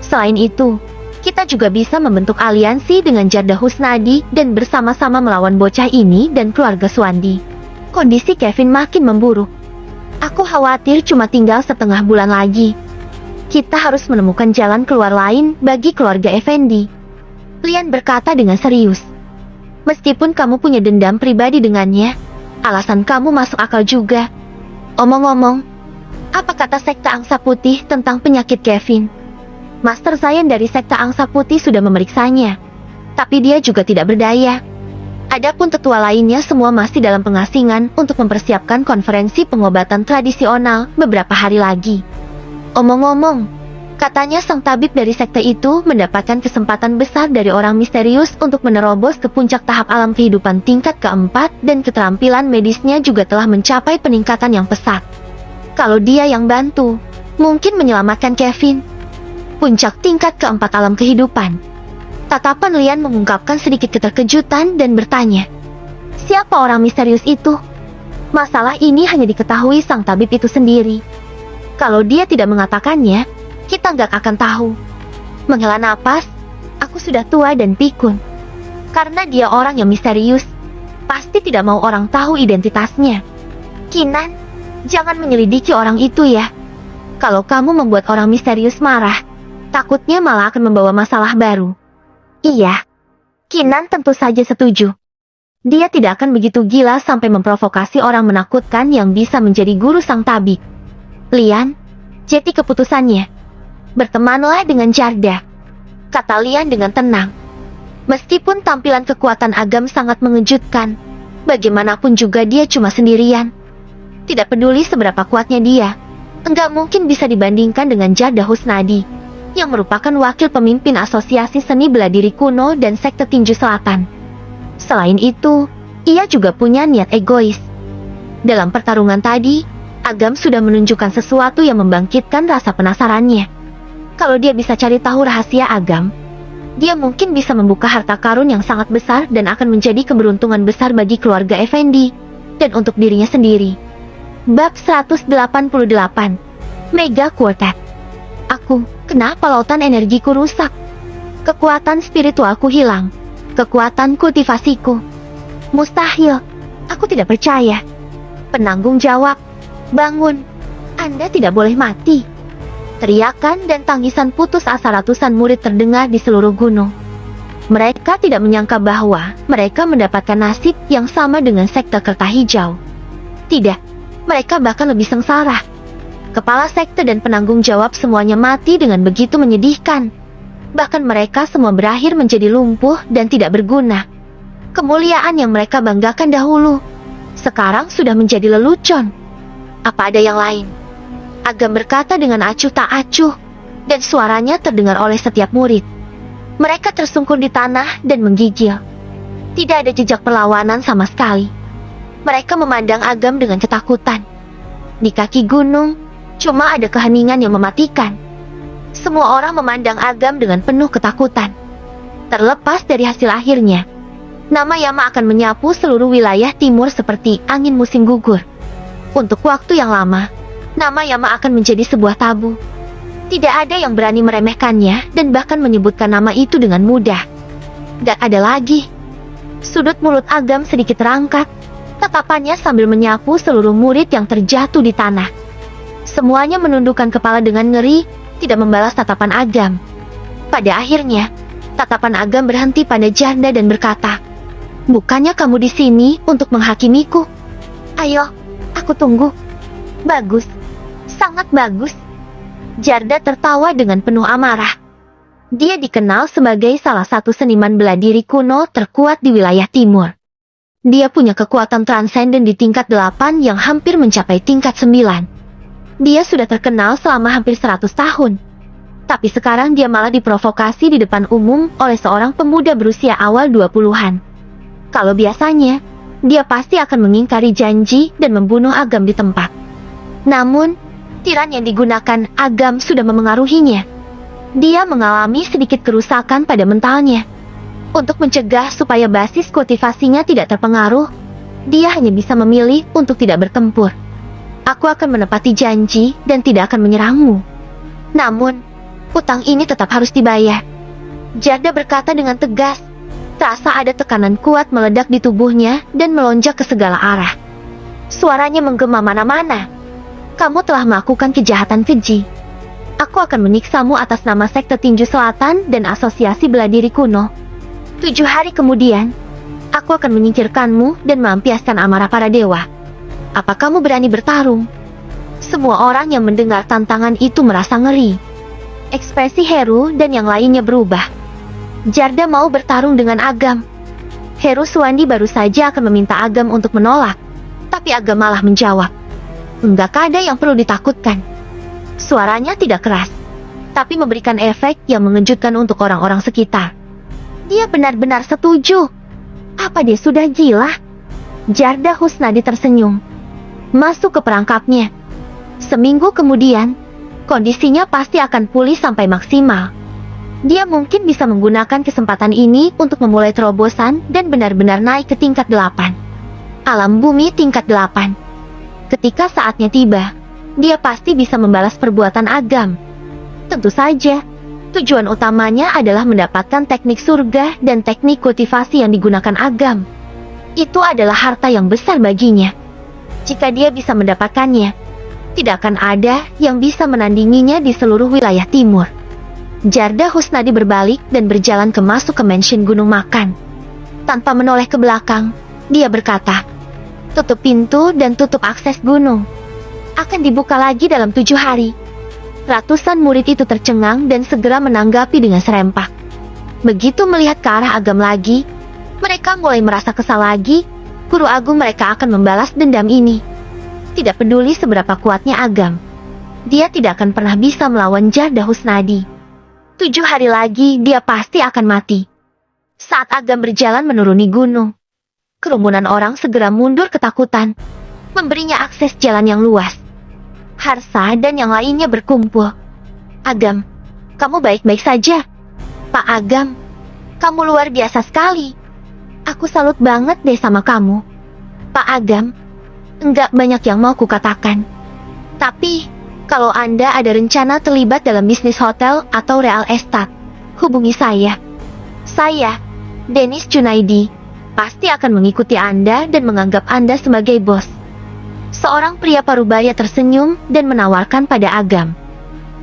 Speaker 1: Selain itu, kita juga bisa membentuk aliansi dengan Jarda Husnadi dan bersama-sama melawan bocah ini dan keluarga Suandi. Kondisi Kevin makin memburuk. Aku khawatir cuma tinggal setengah bulan lagi. Kita harus menemukan jalan keluar lain bagi keluarga Effendi. Lian berkata dengan serius. Meskipun kamu punya dendam pribadi dengannya, alasan kamu masuk akal juga. Omong-omong, apa kata Sekte Angsa Putih tentang penyakit Kevin? Master Zayan dari Sekte Angsa Putih sudah memeriksanya, tapi dia juga tidak berdaya. Adapun tetua lainnya semua masih dalam pengasingan untuk mempersiapkan konferensi pengobatan tradisional beberapa hari lagi. Omong-omong, katanya sang tabib dari sekte itu mendapatkan kesempatan besar dari orang misterius untuk menerobos ke puncak tahap alam kehidupan tingkat keempat dan keterampilan medisnya juga telah mencapai peningkatan yang pesat. Kalau dia yang bantu, mungkin menyelamatkan Kevin. Puncak tingkat keempat alam kehidupan. Tatapan Lian mengungkapkan sedikit keterkejutan dan bertanya, siapa orang misterius itu? Masalah ini hanya diketahui sang tabib itu sendiri. Kalau dia tidak mengatakannya, kita nggak akan tahu. Menghela napas, aku sudah tua dan pikun. Karena dia orang yang misterius, pasti tidak mau orang tahu identitasnya. Kinan, jangan menyelidiki orang itu ya. Kalau kamu membuat orang misterius marah, takutnya malah akan membawa masalah baru. Iya, Kinan tentu saja setuju. Dia tidak akan begitu gila sampai memprovokasi orang menakutkan yang bisa menjadi guru sang tabib. Lian, jadi keputusannya. Bertemanlah dengan Jarda, kata Lian dengan tenang. Meskipun tampilan kekuatan Agam sangat mengejutkan, bagaimanapun juga dia cuma sendirian. Tidak peduli seberapa kuatnya dia, enggak mungkin bisa dibandingkan dengan Jarda Husnadi, yang merupakan wakil pemimpin Asosiasi Seni Bela Diri Kuno dan Sekte Tinju Selatan. Selain itu, ia juga punya niat egois. Dalam pertarungan tadi, Agam sudah menunjukkan sesuatu yang membangkitkan rasa penasarannya. Kalau dia bisa cari tahu rahasia Agam, dia mungkin bisa membuka harta karun yang sangat besar dan akan menjadi keberuntungan besar bagi keluarga Effendi dan untuk dirinya sendiri. Bab 188, Mega Quartet. Kenapa lautan energiku rusak? Kekuatan spiritualku hilang. Kekuatan kultivasiku. Mustahil. Aku tidak percaya. Penanggung jawab, bangun. Anda tidak boleh mati. Teriakan dan tangisan putus asa ratusan murid terdengar di seluruh gunung. Mereka tidak menyangka bahwa mereka mendapatkan nasib yang sama dengan sekte Kerta Hijau. Tidak, mereka bahkan lebih sengsara. Kepala sekte dan penanggung jawab semuanya mati dengan begitu menyedihkan. Bahkan mereka semua berakhir menjadi lumpuh dan tidak berguna. Kemuliaan yang mereka banggakan dahulu, sekarang sudah menjadi lelucon. Apa ada yang lain? Agam berkata dengan acuh tak acuh, dan suaranya terdengar oleh setiap murid. Mereka tersungkur di tanah dan menggigil. Tidak ada jejak perlawanan sama sekali. Mereka memandang Agam dengan ketakutan. Di kaki gunung, cuma ada keheningan yang mematikan. Semua orang memandang Agam dengan penuh ketakutan. Terlepas dari hasil akhirnya, Nama Yama akan menyapu seluruh wilayah timur seperti angin musim gugur. Untuk waktu yang lama, nama Yama akan menjadi sebuah tabu. Tidak ada yang berani meremehkannya dan bahkan menyebutkan nama itu dengan mudah. Gak ada lagi. Sudut mulut Agam sedikit terangkat, tatapannya sambil menyapu seluruh murid yang terjatuh di tanah. Semuanya menundukkan kepala dengan ngeri, tidak membalas tatapan Agam. Pada akhirnya, tatapan Agam berhenti pada Jarda dan berkata, "Bukannya kamu di sini untuk menghakimiku? Ayo, aku tunggu." "Bagus, sangat bagus." Jarda tertawa dengan penuh amarah. Dia dikenal sebagai salah satu seniman bela diri kuno terkuat di wilayah timur. Dia punya kekuatan transenden di tingkat 8 yang hampir mencapai tingkat 9. Dia sudah terkenal selama hampir 100 tahun. Tapi sekarang dia malah diprovokasi di depan umum oleh seorang pemuda berusia awal 20-an. Kalau biasanya, dia pasti akan mengingkari janji dan membunuh Agam di tempat. Namun, tiran yang digunakan Agam sudah memengaruhinya. Dia mengalami sedikit kerusakan pada mentalnya. Untuk mencegah supaya basis kultivasinya tidak terpengaruh, dia hanya bisa memilih untuk tidak bertempur. "Aku akan menepati janji dan tidak akan menyerangmu. Namun, utang ini tetap harus dibayar." Jarda berkata dengan tegas. Terasa ada tekanan kuat meledak di tubuhnya dan melonjak ke segala arah. Suaranya menggema mana-mana. "Kamu telah melakukan kejahatan keji. Aku akan menyiksamu atas nama Sekte Tinju Selatan dan Asosiasi Bela Diri Kuno. 7 hari kemudian, aku akan menyingkirkanmu dan melampiaskan amarah para dewa. Apa kamu berani bertarung?" Semua orang yang mendengar tantangan itu merasa ngeri. Ekspresi Heru dan yang lainnya berubah. Jarda mau bertarung dengan Agam. Heru Suwandi baru saja akan meminta Agam untuk menolak. Tapi Agam malah menjawab, "Enggak ada yang perlu ditakutkan." Suaranya tidak keras, tapi memberikan efek yang mengejutkan untuk orang-orang sekitar. Dia benar-benar setuju. Apa dia sudah gila? Jarda Husnadi tersenyum. Masuk ke perangkapnya. Seminggu kemudian, kondisinya pasti akan pulih sampai maksimal. Dia mungkin bisa menggunakan kesempatan ini untuk memulai terobosan dan benar-benar naik ke tingkat 8. Alam bumi tingkat 8. Ketika saatnya tiba, dia pasti bisa membalas perbuatan Agam. Tentu saja, tujuan utamanya adalah mendapatkan teknik surga dan teknik kultivasi yang digunakan Agam. Itu adalah harta yang besar baginya. Jika dia bisa mendapatkannya, tidak akan ada yang bisa menandinginya di seluruh wilayah timur. Jarda Husnadi berbalik dan berjalan masuk ke mansion Gunung Makan. Tanpa menoleh ke belakang, dia berkata, "Tutup pintu dan tutup akses gunung. Akan dibuka lagi dalam 7 hari. Ratusan murid itu tercengang dan segera menanggapi dengan serempak. Begitu melihat ke arah Agam lagi, mereka mulai merasa kesal lagi. Guru agung mereka akan membalas dendam ini. Tidak peduli seberapa kuatnya Agam, dia tidak akan pernah bisa melawan Jarda Husnadi. 7 hari lagi dia pasti akan mati." Saat Agam berjalan menuruni gunung, kerumunan orang segera mundur ketakutan, memberinya akses jalan yang luas. Harsa dan yang lainnya berkumpul. "Agam, kamu baik-baik saja?" "Pak Agam, kamu luar biasa sekali. Aku salut banget deh sama kamu." "Pak Agam, enggak banyak yang mau kukatakan. Tapi, kalau Anda ada rencana terlibat dalam bisnis hotel atau real estate, hubungi saya. Saya, Dennis Junaidi, pasti akan mengikuti Anda dan menganggap Anda sebagai bos." Seorang pria parubaya tersenyum dan menawarkan pada Agam.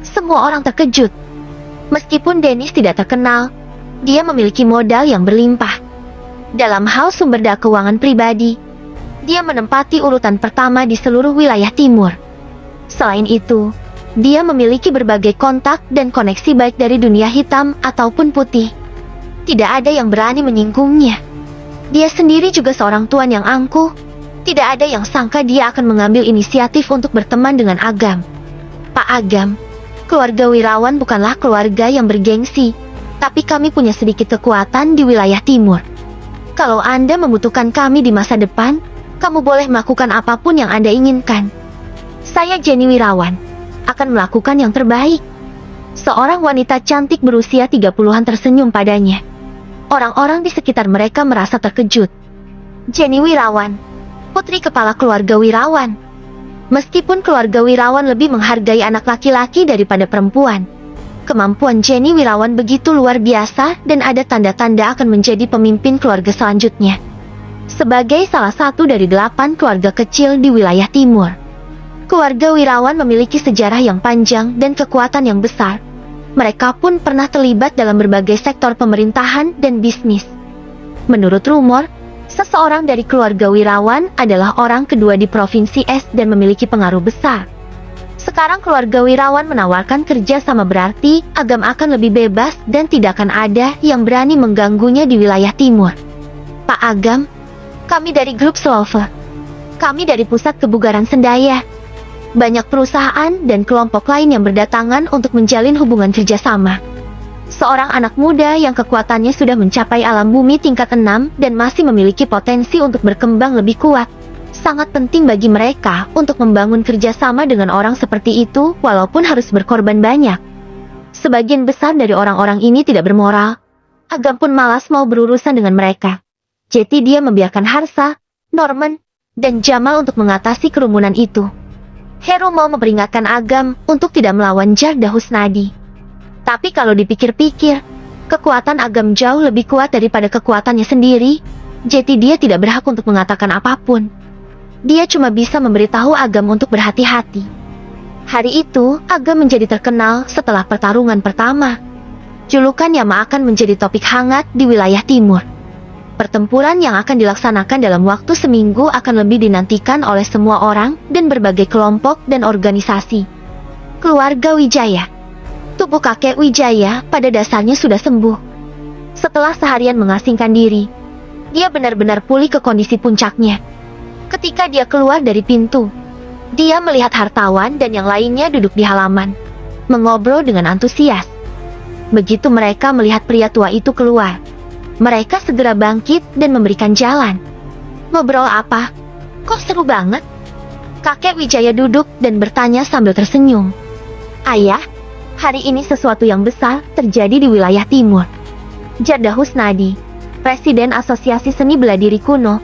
Speaker 1: Semua orang terkejut. Meskipun Dennis tidak terkenal, dia memiliki modal yang berlimpah. Dalam hal sumber daya keuangan pribadi, dia menempati urutan pertama di seluruh wilayah timur. Selain itu, dia memiliki berbagai kontak dan koneksi baik dari dunia hitam ataupun putih. Tidak ada yang berani menyinggungnya. Dia sendiri juga seorang tuan yang angkuh. Tidak ada yang sangka dia akan mengambil inisiatif untuk berteman dengan Agam. "Pak Agam, keluarga Wirawan bukanlah keluarga yang bergengsi, tapi kami punya sedikit kekuatan di wilayah timur. Kalau Anda membutuhkan kami di masa depan, kamu boleh melakukan apapun yang Anda inginkan. Saya Jenny Wirawan, akan melakukan yang terbaik." Seorang wanita cantik berusia 30-an tersenyum padanya. orang-orang di sekitar mereka merasa terkejut. Jenny Wirawan, putri kepala keluarga Wirawan. Meskipun keluarga Wirawan lebih menghargai anak laki-laki daripada perempuan, kemampuan Jenny Wirawan begitu luar biasa dan ada tanda-tanda akan menjadi pemimpin keluarga selanjutnya. Sebagai salah satu dari 8 keluarga kecil di wilayah timur, keluarga Wirawan memiliki sejarah yang panjang dan kekuatan yang besar. Mereka pun pernah terlibat dalam berbagai sektor pemerintahan dan bisnis. Menurut rumor, seseorang dari keluarga Wirawan adalah orang kedua di Provinsi Es dan memiliki pengaruh besar. Sekarang keluarga Wirawan menawarkan kerja sama, berarti Agam akan lebih bebas dan tidak akan ada yang berani mengganggunya di wilayah timur. Pak Agam, kami dari grup Slover. Kami dari pusat kebugaran Sendaya. Banyak perusahaan dan kelompok lain yang berdatangan untuk menjalin hubungan kerjasama. Seorang anak muda yang kekuatannya sudah mencapai alam bumi tingkat 6 dan masih memiliki potensi untuk berkembang lebih kuat. Sangat penting bagi mereka untuk membangun kerjasama dengan orang seperti itu walaupun harus berkorban banyak. Sebagian besar dari orang-orang ini tidak bermoral. Agam pun malas mau berurusan dengan mereka. Jadi dia membiarkan Harsa, Norman, dan Jamal untuk mengatasi kerumunan itu. Heru mau memperingatkan Agam untuk tidak melawan Jarda Husnadi. Tapi kalau dipikir-pikir, kekuatan Agam jauh lebih kuat daripada kekuatannya sendiri, jadi dia tidak berhak untuk mengatakan apapun. Dia cuma bisa memberitahu Agam untuk berhati-hati. Hari itu, Agam menjadi terkenal setelah pertarungan pertama. Julukan Yama akan menjadi topik hangat di wilayah timur. Pertempuran yang akan dilaksanakan dalam waktu seminggu akan lebih dinantikan oleh semua orang dan berbagai kelompok dan organisasi. Keluarga Wijaya. Tubuh kakek Wijaya pada dasarnya sudah sembuh. Setelah seharian mengasingkan diri, dia benar-benar pulih ke kondisi puncaknya. Ketika dia keluar dari pintu, dia melihat hartawan dan yang lainnya duduk di halaman, mengobrol dengan antusias. Begitu mereka melihat pria tua itu keluar, mereka segera bangkit dan memberikan jalan. Ngobrol apa? Kok seru banget? Kakek Wijaya duduk dan bertanya sambil tersenyum. Ayah, hari ini sesuatu yang besar terjadi di wilayah timur. Jarda Husnadi, Presiden Asosiasi Seni Bela Diri Kuno,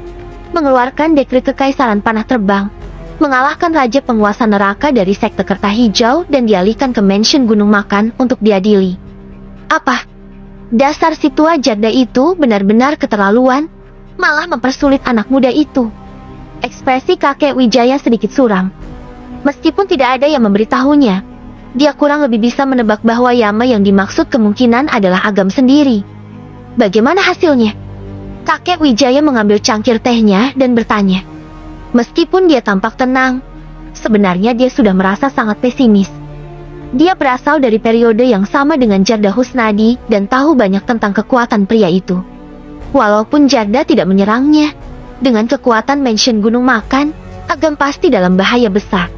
Speaker 1: mengeluarkan dekret kekaisaran panah terbang, mengalahkan Raja Penguasa Neraka dari Sekte Kerta Hijau dan dialihkan ke Mansion Gunung Makan untuk diadili. Apa? Dasar si tua Jarda itu benar-benar keterlaluan, malah mempersulit anak muda itu. Ekspresi kakek Wijaya sedikit suram. Meskipun tidak ada yang memberitahunya, dia kurang lebih bisa menebak bahwa Yama yang dimaksud kemungkinan adalah Agam sendiri. Bagaimana hasilnya? Kakek Wijaya mengambil cangkir tehnya dan bertanya. Meskipun dia tampak tenang, sebenarnya dia sudah merasa sangat pesimis. Dia berasal dari periode yang sama dengan Jarda Husnadi dan tahu banyak tentang kekuatan pria itu. Walaupun Jarda tidak menyerangnya, dengan kekuatan Mansion Gunung Makan, Agam pasti dalam bahaya besar.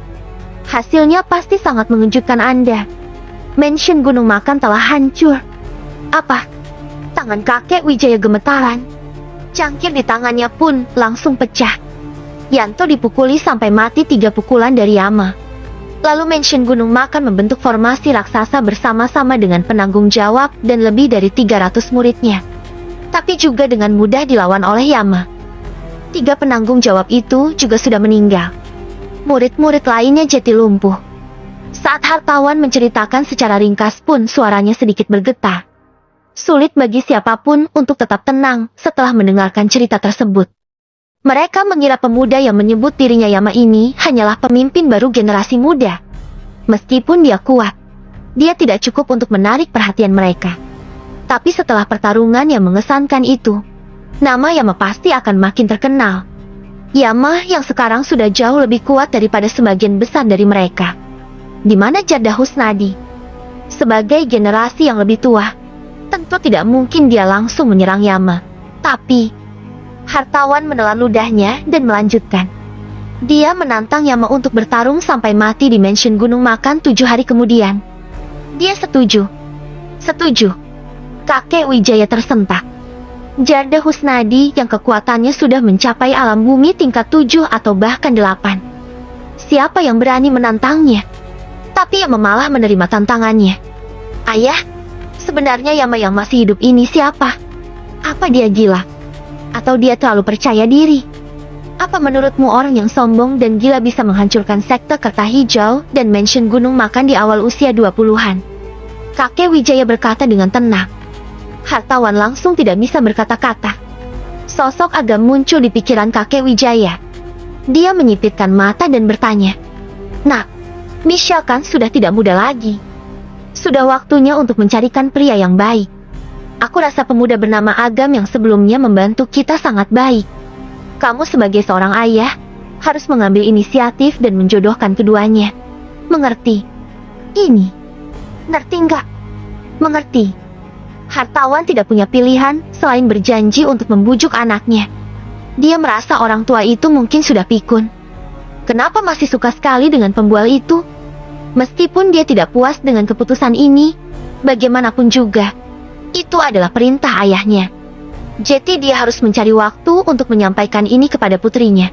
Speaker 1: Hasilnya pasti sangat mengejutkan Anda. Mansion Gunung Makan telah hancur. Apa? Tangan kakek Wijaya gemetaran. Cangkir di tangannya pun langsung pecah. Yanto dipukuli sampai mati 3 pukulan dari Yama. Lalu Mansion Gunung Makan membentuk formasi raksasa bersama-sama dengan penanggung jawab dan lebih dari 300 muridnya. Tapi juga dengan mudah dilawan oleh Yama. 3 penanggung jawab itu juga sudah meninggal. Murid-murid lainnya jadi lumpuh. Saat hartawan menceritakan secara ringkas pun suaranya sedikit bergetar. Sulit bagi siapapun untuk tetap tenang setelah mendengarkan cerita tersebut. Mereka mengira pemuda yang menyebut dirinya Yama ini hanyalah pemimpin baru generasi muda. Meskipun dia kuat, dia tidak cukup untuk menarik perhatian mereka. Tapi setelah pertarungan yang mengesankan itu, nama Yama pasti akan makin terkenal. Yama yang sekarang sudah jauh lebih kuat daripada sebagian besar dari mereka. Di mana Jarda Husnadi? Sebagai generasi yang lebih tua, tentu tidak mungkin dia langsung menyerang Yama. Tapi hartawan menelan ludahnya dan melanjutkan. Dia menantang Yama untuk bertarung sampai mati di Mansion Gunung Makan 7 hari kemudian. Dia setuju. Setuju. Kakek Wijaya tersentak. Jarda Husnadi yang kekuatannya sudah mencapai alam bumi tingkat 7 atau bahkan 8. Siapa yang berani menantangnya? Tapi Yama malah menerima tantangannya. Ayah, sebenarnya Yama yang masih hidup ini siapa? Apa dia gila? Atau dia terlalu percaya diri? Apa menurutmu orang yang sombong dan gila bisa menghancurkan sekte Kerta Hijau dan mansion Gunung Makan di awal usia 20-an? Kakek Wijaya berkata dengan tenang. Hartawan langsung tidak bisa berkata-kata. Sosok agam muncul di pikiran kakek Wijaya. Dia menyipitkan mata dan bertanya, "Nak, Michelle kan sudah tidak muda lagi. Sudah waktunya untuk mencarikan pria yang baik. Aku rasa pemuda bernama Agam yang sebelumnya membantu kita sangat baik. Kamu sebagai seorang ayah, harus mengambil inisiatif dan menjodohkan keduanya. Mengerti? Ini. Ngerti nggak? Mengerti." Hartawan tidak punya pilihan selain berjanji untuk membujuk anaknya. Dia merasa orang tua itu mungkin sudah pikun. Kenapa masih suka sekali dengan pembual itu? Meskipun dia tidak puas dengan keputusan ini, bagaimanapun juga, itu adalah perintah ayahnya. Jadi dia harus mencari waktu untuk menyampaikan ini kepada putrinya.